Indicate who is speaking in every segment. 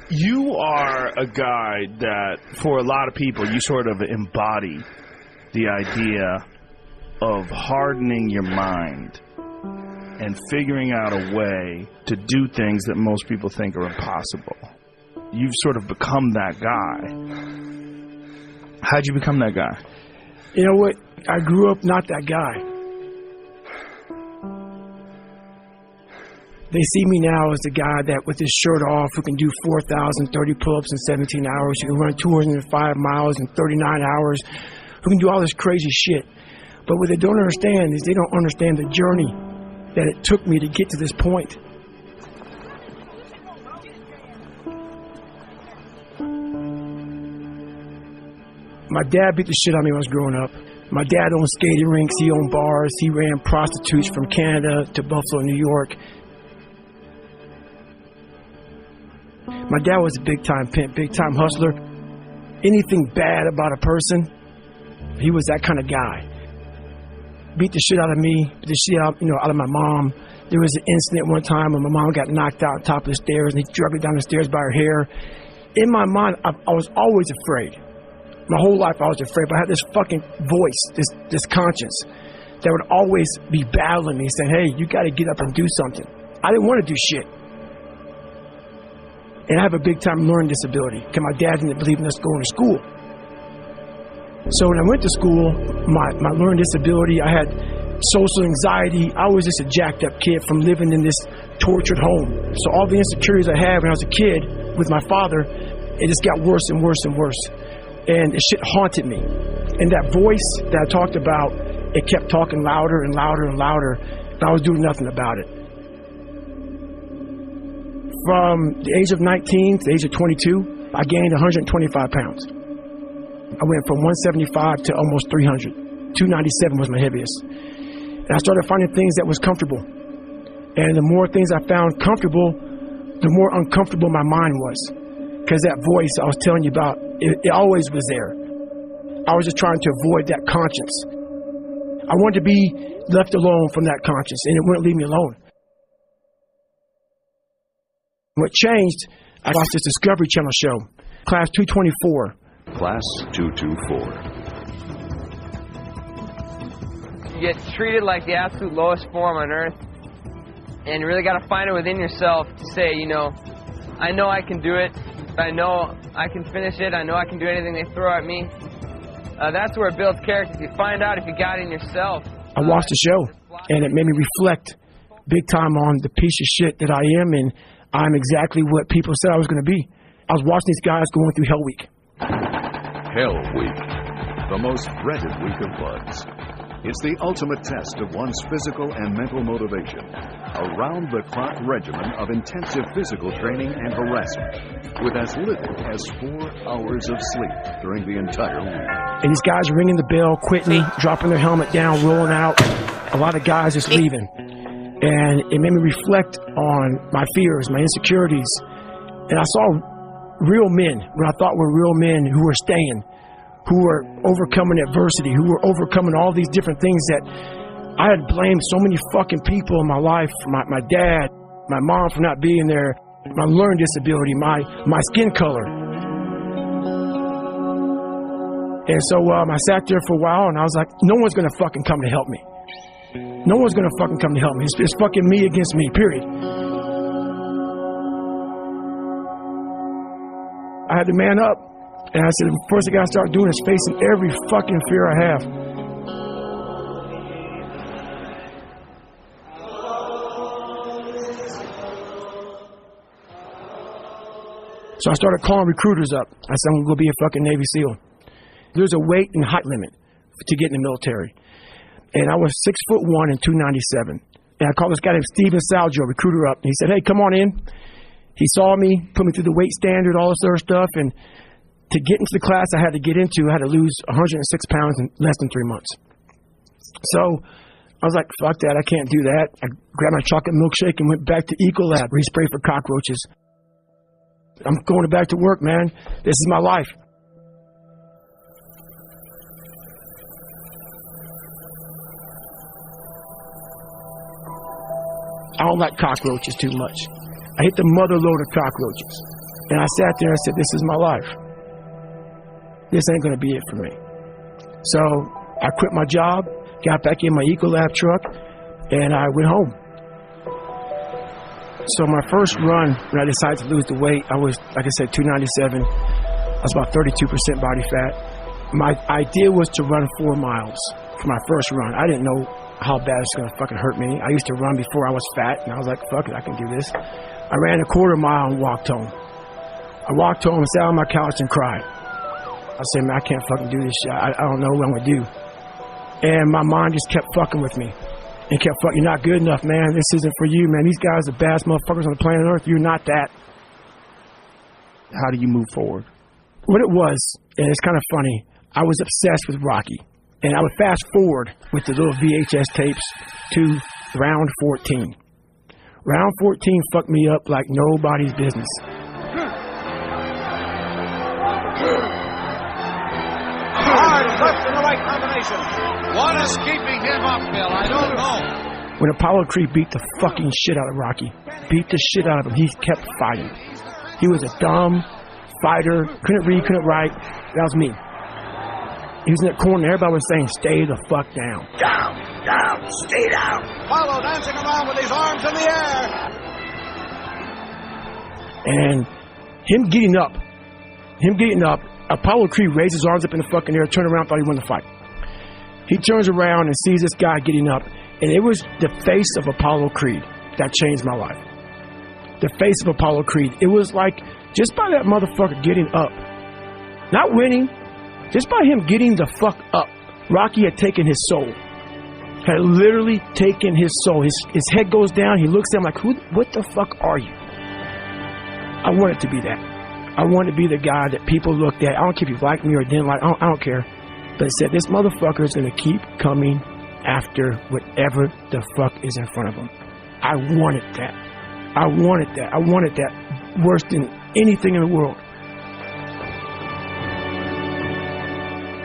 Speaker 1: You are a guy that, for a lot of people, you sort of embody the idea of hardening your mind and figuring out a way to do things that most people think are impossible. You've sort of become that guy. How'd you become that guy?
Speaker 2: You know what? I grew up not that guy. They see me now as the guy that with his shirt off who can do 4,030 pull-ups in 17 hours, who can run 205 miles in 39 hours, who can do all this crazy shit. But what they don't understand is they don't understand the journey that it took me to get to this point. My dad beat the shit out of me when I was growing up. My dad owned skating rinks, he owned bars, he ran prostitutes from Canada to Buffalo, New York. My dad was a big-time pimp, big-time hustler. Anything bad about a person, he was that kind of guy. Beat the shit out of me, beat the shit out, out of my mom. There was an incident one time when my mom got knocked out on top of the stairs and he dragged her down the stairs by her hair. In my mind, I was always afraid. My whole life I was afraid, but I had this fucking voice, this conscience that would always be battling me, saying, hey, you gotta get up and do something. I didn't want to do shit. And I have a big-time learning disability because my dad didn't believe in us going to school. So when I went to school, my learning disability, I had social anxiety. I was just a jacked-up kid from living in this tortured home. So all the insecurities I had when I was a kid with my father, it just got worse and worse and worse. And the shit haunted me. And that voice that I talked about, it kept talking louder and louder and louder, and I was doing nothing about it. From the age of 19 to the age of 22, I gained 125 pounds. I went from 175 to almost 300. 297 was my heaviest. And I started finding things that was comfortable. And the more things I found comfortable, the more uncomfortable my mind was. Because that voice I was telling you about, it always was there. I was just trying to avoid that conscience. I wanted to be left alone from that conscience, and it wouldn't leave me alone. What changed, I watched this Discovery Channel show, Class 224.
Speaker 3: Class 224.
Speaker 4: You get treated like the absolute lowest form on earth, and you really got to find it within yourself to say, I know I can do it. I know I can finish it. I know I can do anything they throw at me. That's where it builds character. You find out if you got it in yourself.
Speaker 2: I watched the show, and it made me reflect big time on the piece of shit that I am, and I'm exactly what people said I was going to be. I was watching these guys going through Hell Week.
Speaker 3: Hell Week, the most dreaded week of bloods. It's the ultimate test of one's physical and mental motivation. A round-the-clock regimen of intensive physical training and harassment, with as little as 4 hours of sleep during the entire week.
Speaker 2: And these guys are ringing the bell, quitting, dropping their helmet down, rolling out. A lot of guys just leaving. And it made me reflect on my fears, my insecurities. And I saw real men, what I thought were real men who were staying, who were overcoming adversity, who were overcoming all these different things that I had blamed so many fucking people in my life, my dad, my mom for not being there, my learning disability, my skin color. And so I sat there for a while and I was like, no one's going to fucking come to help me. No one's going to fucking come to help me. It's fucking me against me, period. I had to man up. And I said, the first thing I got to start doing is facing every fucking fear I have. So I started calling recruiters up. I said, I'm going to go be a fucking Navy SEAL. There's a weight and height limit to get in the military. And I was 6'1" and 297. And I called this guy named Steven Salgio, recruiter, up. And he said, hey, come on in. He saw me, put me through the weight standard, all this other stuff. And to get into the class I had to get into, I had to lose 106 pounds in less than 3 months. So I was like, fuck that, I can't do that. I grabbed my chocolate milkshake and went back to Ecolab, where he sprayed for cockroaches. I'm going back to work, man. This is my life. I don't like cockroaches too much. I hate the mother load of cockroaches. And I sat there and said, this is my life. This ain't going to be it for me. So I quit my job, got back in my Ecolab truck, and I went home. So my first run, when I decided to lose the weight, I was, like I said, 297. I was about 32% body fat. My idea was to run 4 miles for my first run. I didn't know how bad it's going to fucking hurt me. I used to run before I was fat, and I was like, fuck it, I can do this. I ran a quarter mile and walked home. I walked home, sat on my couch and cried. I said, man, I can't fucking do this shit. I don't know what I'm going to do. And my mind just kept fucking with me. And kept fucking, you're not good enough, man. This isn't for you, man. These guys are the baddest motherfuckers on the planet Earth. You're not that.
Speaker 1: How do you move forward?
Speaker 2: What it was, and it's kind of funny, I was obsessed with Rocky. And I would fast forward with the little VHS tapes to round 14. Round 14 fucked me up like nobody's business.
Speaker 5: Hard left and the right combination. What is keeping him up, Bill? I don't know.
Speaker 2: When Apollo Creed beat the fucking shit out of Rocky, beat the shit out of him, he kept fighting. He was a dumb fighter, couldn't read, couldn't write. That was me. He was in that corner, everybody was saying, stay the fuck down.
Speaker 5: Down, stay down. Apollo dancing around with his arms in the air.
Speaker 2: And him getting up, Apollo Creed raised his arms up in the fucking air, turned around, thought he won the fight. He turns around and sees this guy getting up, and it was the face of Apollo Creed that changed my life. The face of Apollo Creed. It was like, just by that motherfucker getting up, not winning, just by him getting the fuck up, Rocky had taken his soul. Had literally taken his soul. His head goes down, he looks at him like, what the fuck are you? I wanted to be that. I wanted to be the guy that people looked at. I don't care if you liked me or didn't like, I don't care. But it said, this motherfucker is going to keep coming after whatever the fuck is in front of him. I wanted that. I wanted that. I wanted that worse than anything in the world.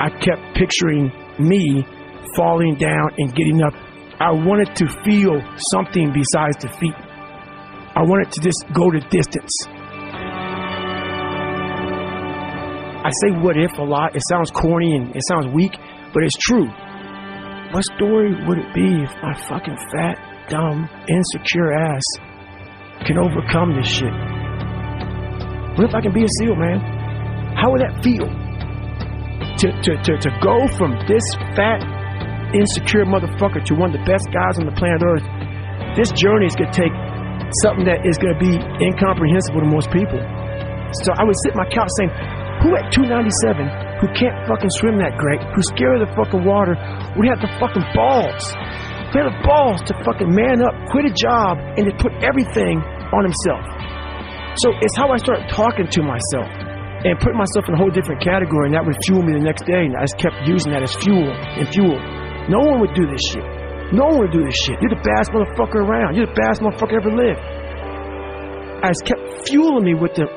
Speaker 2: I kept picturing me falling down and getting up. I wanted to feel something besides defeat. I wanted to just go the distance. I say what if a lot. It sounds corny and it sounds weak, but it's true. What story would it be if my fucking fat, dumb, insecure ass can overcome this shit? What if I can be a SEAL, man? How would that feel? To go from this fat, insecure motherfucker to one of the best guys on the planet Earth. This journey is going to take something that is going to be incomprehensible to most people. So I would sit on my couch saying, who at 297, who can't fucking swim that great, who's scared of the fucking water, would have the fucking balls? Who had the balls to fucking man up, quit a job, and to put everything on himself? So it's how I started talking to myself and putting myself in a whole different category, and that would fuel me the next day, and I just kept using that as fuel and fuel. No one would do this shit. No one would do this shit. You're the baddest motherfucker around. You're the baddest motherfucker ever lived. I just kept fueling me with the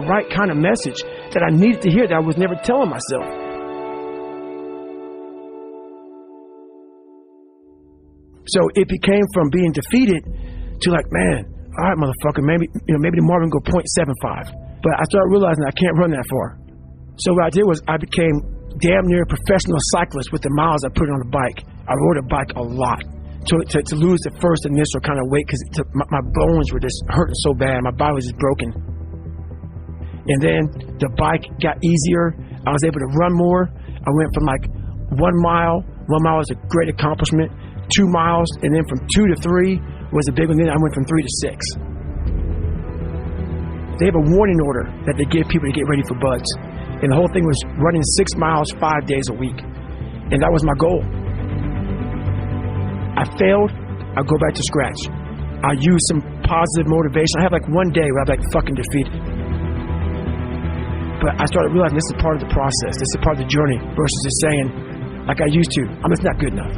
Speaker 2: right kind of message that I needed to hear that I was never telling myself. So it became from being defeated to like, man, all right, motherfucker, maybe tomorrow we can go 0.75. But I started realizing I can't run that far. So what I did was I became damn near a professional cyclist with the miles I put on the bike. I rode a bike a lot to lose the first initial kind of weight because my bones were just hurting so bad. My body was just broken. And then the bike got easier. I was able to run more. I went from like 1 mile. 1 mile was a great accomplishment. 2 miles, and then from 2 to 3 was a big one. Then I went from 3 to 6. They have a warning order that they give people to get ready for buds. And the whole thing was running 6 miles 5 days a week. And that was my goal. I failed, I go back to scratch. I use some positive motivation. I have like one day where I'm like fucking defeated. But I started realizing this is part of the process. This is part of the journey versus just saying, like I used to, I'm just not good enough.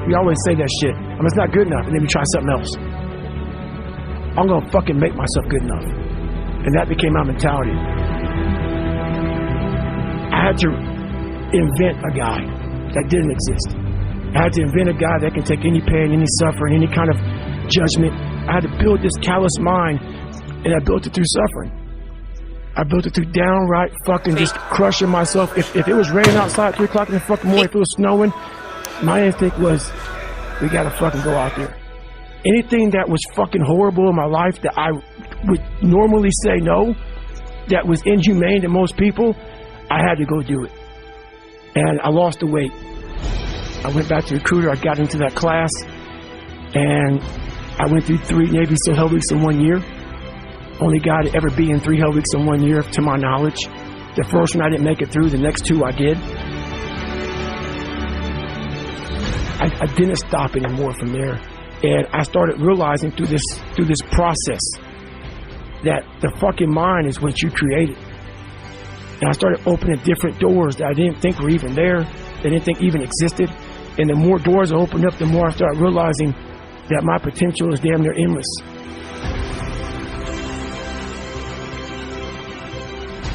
Speaker 2: We always say that shit. I'm just not good enough, and then we try something else. I'm gonna fucking make myself good enough. And that became my mentality. I had to invent a guy that didn't exist. I had to invent a guy that can take any pain, any suffering, any kind of judgment. I had to build this callous mind And I built it through suffering. I built it through downright fucking just crushing myself. If it was raining outside at 3 o'clock in the fucking morning, if it was snowing, my instinct was, we gotta fucking go out there. Anything that was fucking horrible in my life that I would normally say no, that was inhumane to most people, I had to go do it. And I lost the weight. I went back to recruiter, I got into that class, and I went through 3 Navy SEAL Hell Weeks in 1 year. Only guy to ever be in 3 Hell Weeks in 1 year, to my knowledge. The first one I didn't make it through, the next 2 I did. I didn't stop anymore from there. And I started realizing through this process that the fucking mind is what you created. And I started opening different doors that I didn't think were even there, that I didn't think even existed. And the more doors I opened up, the more I started realizing that my potential is damn near endless.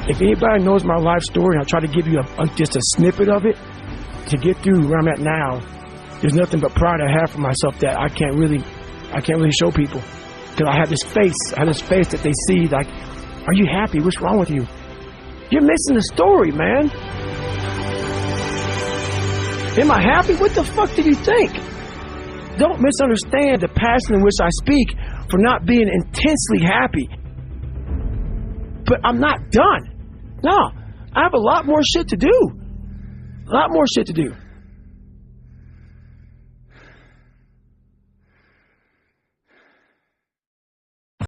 Speaker 2: If anybody knows my life story, and I'll try to give you just a snippet of it, to get through where I'm at now, there's nothing but pride I have for myself that I can't really show people. Because I have this face that they see, like, are you happy? What's wrong with you? You're missing the story, man. Am I happy? What the fuck did you think? Don't misunderstand the passion in which I speak for not being intensely happy. But I'm not done. No, I have a lot more shit to do. A lot more shit to do.